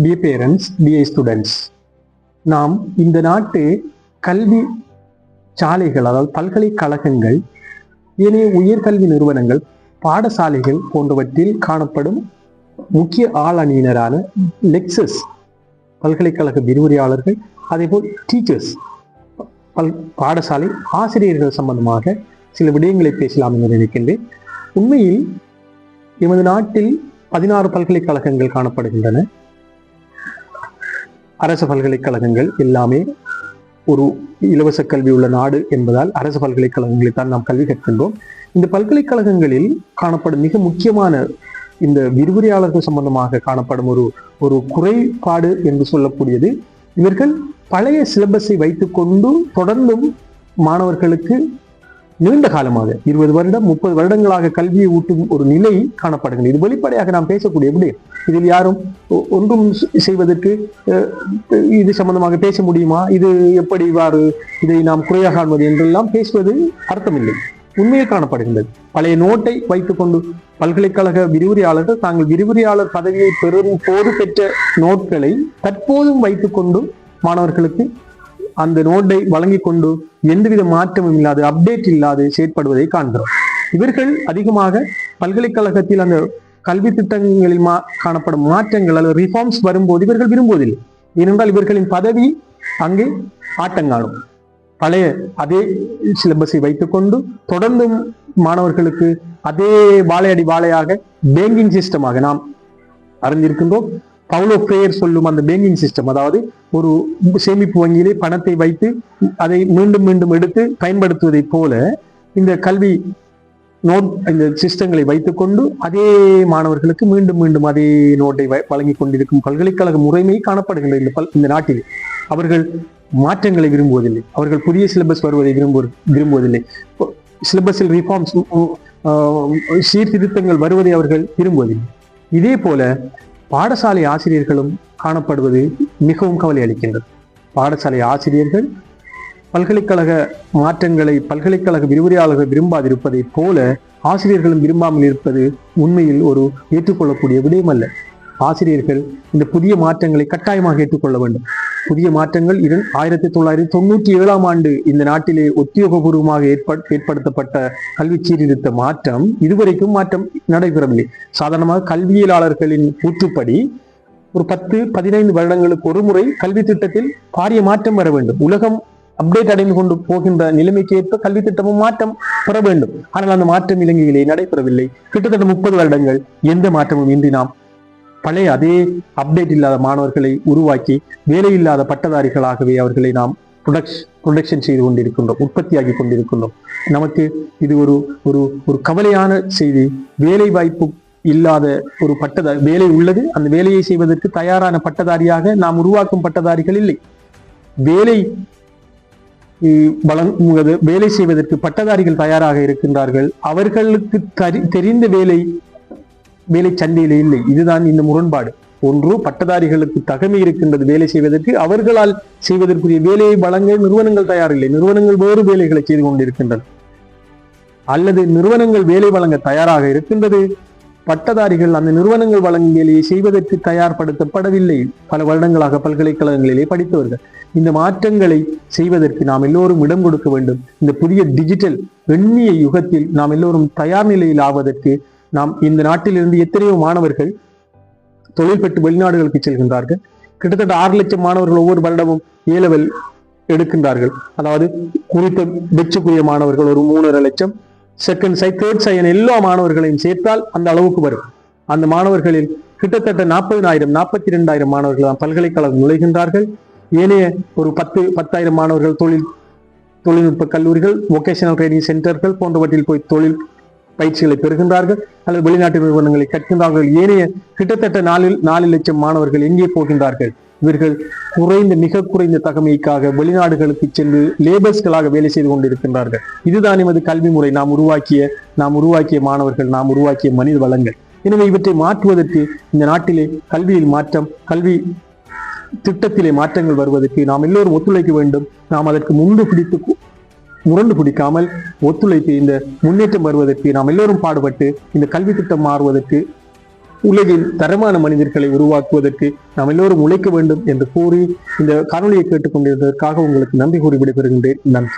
Dear parents, dear students, நாம் இந்த நாட்டு கல்வி சாலைகள், அதாவது பல்கலைக்கழகங்கள், ஏனைய உயர்கல்வி நிறுவனங்கள், பாடசாலைகள் போன்றவற்றில் காணப்படும் முக்கிய ஆளணியினரான லெக்சர்ஸ், பல்கலைக்கழக விரிவுரையாளர்கள், அதேபோல் டீச்சர்ஸ், பாடசாலை ஆசிரியர்கள் சம்பந்தமாக சில விடயங்களை பேசலாம் என்று நினைக்கின்றேன். உண்மையில் எமது நாட்டில் 16 பல்கலைக்கழகங்கள் காணப்படுகின்றன. அரசு பல்கலைக்கழகங்கள் எல்லாமே ஒரு இலவச கல்வி உள்ள நாடு என்பதால் அரசு பல்கலைக்கழகங்களை தான் நாம் கல்வி கற்கின்றோம். இந்த பல்கலைக்கழகங்களில் காணப்படும் மிக முக்கியமான இந்த விரிவுரையாளர்கள் சம்பந்தமாக காணப்படும் ஒரு குறைபாடு என்று சொல்லக்கூடியது, இவர்கள் பழைய சிலபஸை வைத்துக்கொண்டு தொடர்ந்தும் மாணவர்களுக்கு நீண்ட காலமாக 20 வருடம் 30 வருடங்களாக கல்வியை ஊட்டும் ஒரு நிலை காணப்படுகிறது. இது வெளிப்படையாக நாம் பேசக்கூடிய விடயம். இதில் யாரும் ஒன்றும் செய்வதற்கு இது சம்பந்தமாக பேச முடியுமா, இது எப்படி இவ்வாறு இதை நாம் குறையாக காண்பது என்றெல்லாம் பேசுவது அர்த்தமில்லை. உண்மையை காணப்படுகின்றது. பழைய நோட்டை வைத்துக்கொண்டு பல்கலைக்கழக விரிவுரையாளர்கள் தாங்கள் விரிவுரையாளர் பதவியை பெறும் போது பெற்ற நோட்களை தற்போதும் வைத்துக்கொண்டு மாணவர்களுக்கு அந்த நோட்டை வழங்கி கொண்டு எந்தவித மாற்றமும் இல்லாது, அப்டேட் இல்லாது செயற்படுவதை காண்கிறோம். இவர்கள் அதிகமாக பல்கலைக்கழகத்தில் அந்த கல்வி திட்டங்களில் காணப்படும் மாற்றங்கள் அல்லது ரிஃபார்ம்ஸ் வரும்போது இவர்கள் விரும்புவதில்லை. ஏனென்றால் இவர்களின் பதவி அங்கே ஆட்டங்காணும். பழைய அதே சிலபஸை வைத்துக்கொண்டு தொடர்ந்தும் மாணவர்களுக்கு அதே வாழையடி வாழையாக பேங்கிங் சிஸ்டமாக நாம் அறிந்திருக்கின்றோம். பவுலோ ஃப்ரேயர் சொல்லும் அந்த பேங்கிங் சிஸ்டம், அதாவது ஒரு சேமிப்பு வங்கியிலே பணத்தை வைத்து அதை மீண்டும் மீண்டும் எடுத்து பயன்படுத்துவதை போல இந்த கல்வி நோட் இந்த சிஸ்டங்களை வைத்துக்கொண்டு அதே மாணவர்களுக்கு மீண்டும் மீண்டும் அதே நோட்டை வழங்கி கொண்டிருக்கும் பல்கலைக்கழக முறைமை காணப்படுகின்ற இந்த நாட்டில் அவர்கள் மாற்றங்களை விரும்புவதில்லை. அவர்கள் புதிய சிலபஸ் வருவதை விரும்புவதில்லை. சிலபஸில் ரிஃபார்ம்ஸ், சீர்திருத்தங்கள் வருவதை அவர்கள் விரும்புவதில்லை. இதே போல பாடசாலை ஆசிரியர்களும் காணப்படுவது மிகவும் கவலை அளிக்கின்றது. பாடசாலை ஆசிரியர்கள் பல்கலைக்கழக மாற்றங்களை பல்கலைக்கழக விரிவுரையாளர்கள் விரும்பாதிருப்பதை போல ஆசிரியர்களும் விரும்பாமல் இருப்பது உண்மையில் ஒரு ஏற்றுக்கொள்ளக்கூடிய விடயம் அல்ல. ஆசிரியர்கள் இந்த புதிய மாற்றங்களை கட்டாயமாக ஏற்றுக்கொள்ள வேண்டும். புதிய மாற்றங்கள் 1997ஆம் ஆண்டு இந்த நாட்டிலே உத்தியோகபூர்வமாக ஏற்படுத்தப்பட்ட கல்வி சீர்திருத்த மாற்றம் இதுவரைக்கும் மாற்றம் நடைபெறவில்லை. சாதாரணமாக கல்வியலாளர்களின் கூற்றுப்படி ஒரு 10-15 வருடங்களுக்கு ஒரு முறை கல்வி திட்டத்தில் பாரிய மாற்றம் வர வேண்டும். உலகம் அப்டேட் அடைந்து கொண்டு போகின்ற நிலைமைக்கு ஏற்ப கல்வி திட்டமும் மாற்றம் பெற வேண்டும். ஆனால் அந்த மாற்றம் இலங்கையிலே நடைபெறவில்லை. கிட்டத்தட்ட 30 வருடங்கள் எந்த மாற்றமும் இன்றி நாம் பழைய அதே அப்டேட் இல்லாத மாணவர்களை உருவாக்கி வேலையில்லாத பட்டதாரிகளாகவே அவர்களை நாம் ப்ரொடக்ஷன் செய்து கொண்டிருக்கின்றோம், உற்பத்தியாகி கொண்டிருக்கின்றோம். நமக்கு இது ஒரு கவலையான செய்தி. வேலை வாய்ப்பு இல்லாத ஒரு பட்டதாரி, வேலை உள்ளது, அந்த வேலையை செய்வதற்கு தயாரான பட்டதாரியாக நாம் உருவாக்கும் பட்டதாரிகள் இல்லை. வேலை செய்வதற்கு பட்டதாரிகள் தயாராக இருக்கின்றார்கள். அவர்களுக்கு தெரிந்த வேலை சந்தையிலே இல்லை. இதுதான் இந்த முரண்பாடு. ஒன்று, பட்டதாரிகளுக்கு தகமை இருக்கின்றது வேலை செய்வதற்கு, அவர்களால் செய்வதற்குரிய வேலையை வழங்க நிறுவனங்கள் தயாரில்லை. நிறுவனங்கள் வேறு வேலைகளை செய்து கொண்டிருக்கின்றன. அல்லது நிறுவனங்கள் வேலை வழங்க தயாராக இருக்கின்றது, பட்டதாரிகள் அந்த நிறுவனங்கள் வழங்கும் வேலையை செய்வதற்கு தயார்படுத்தப்படவில்லை. பல வருடங்களாக பல்கலைக்கழகங்களிலே படித்தவர்கள். இந்த மாற்றங்களை செய்வதற்கு நாம் எல்லோரும் இடம் கொடுக்க வேண்டும். இந்த புதிய டிஜிட்டல் எண்ணிய யுகத்தில் நாம் எல்லோரும் தயார் நிலையில் ஆவதற்கு நாம் இந்த நாட்டிலிருந்து எத்தனையோ மாணவர்கள் தொழில் பெற்று வெளிநாடுகளுக்கு செல்கின்றார்கள். கிட்டத்தட்ட 6 லட்சம் மாணவர்கள் ஒவ்வொரு வருடமும் A-level எடுக்கின்றார்கள். அதாவது குறித்த பெற்றுக்குரிய மாணவர்கள் ஒரு 3.5 லட்சம், செகண்ட் சை தேர்ட் சைன் எல்லா மாணவர்களையும் சேர்த்தால் அந்த அளவுக்கு வரும். அந்த மாணவர்களில் கிட்டத்தட்ட 40,000 42,000 மாணவர்கள் தான் பல்கலைக்கழகம் நுழைகின்றார்கள். ஏனைய ஒரு 10,000 மாணவர்கள் தொழில்நுட்ப கல்லூரிகள், வொகேஷனல் ட்ரைனிங் சென்டர்கள் போன்றவற்றில் போய் தொழில் பயிற்சிகளை பெறுகின்றார்கள் அல்லது வெளிநாட்டு நிறுவனங்களை கற்கின்றார்கள். ஏனைய கிட்டத்தட்ட 4 லட்சம் மாணவர்கள் எங்கே போகின்றார்கள்? இவர்கள் மிக குறைந்த தகமைக்காக வெளிநாடுகளுக்கு சென்று லேபர்ஸ்களாக வேலை செய்து கொண்டிருக்கின்றார்கள். இதுதான் எமது கல்வி முறை. நாம் உருவாக்கிய மாணவர்கள், நாம் உருவாக்கிய மனித வளங்கள். எனவே இவற்றை மாற்றுவதற்கு இந்த நாட்டிலே கல்வியில் மாற்றம், கல்வி திட்டத்திலே மாற்றங்கள் வருவதற்கு நாம் எல்லோரும் ஒத்துழைக்க வேண்டும். நாம் அதற்கு முரண்டு பிடிக்காமல் ஒத்துழைத்து இந்த முன்னேற்றம் வருவதற்கு நாம் எல்லோரும் பாடுபட்டு இந்த கல்வி திட்டம் மாறுவதற்கு உலகில் தரமான மனிதர்களை உருவாக்குவதற்கு நாம் எல்லோரும் உழைக்க வேண்டும் என்று கூறி இந்த காணொலியை கேட்டுக்கொண்டிருந்ததற்காக உங்களுக்கு நன்றி கூறி விடைபெறுகின்றேன். நன்றி.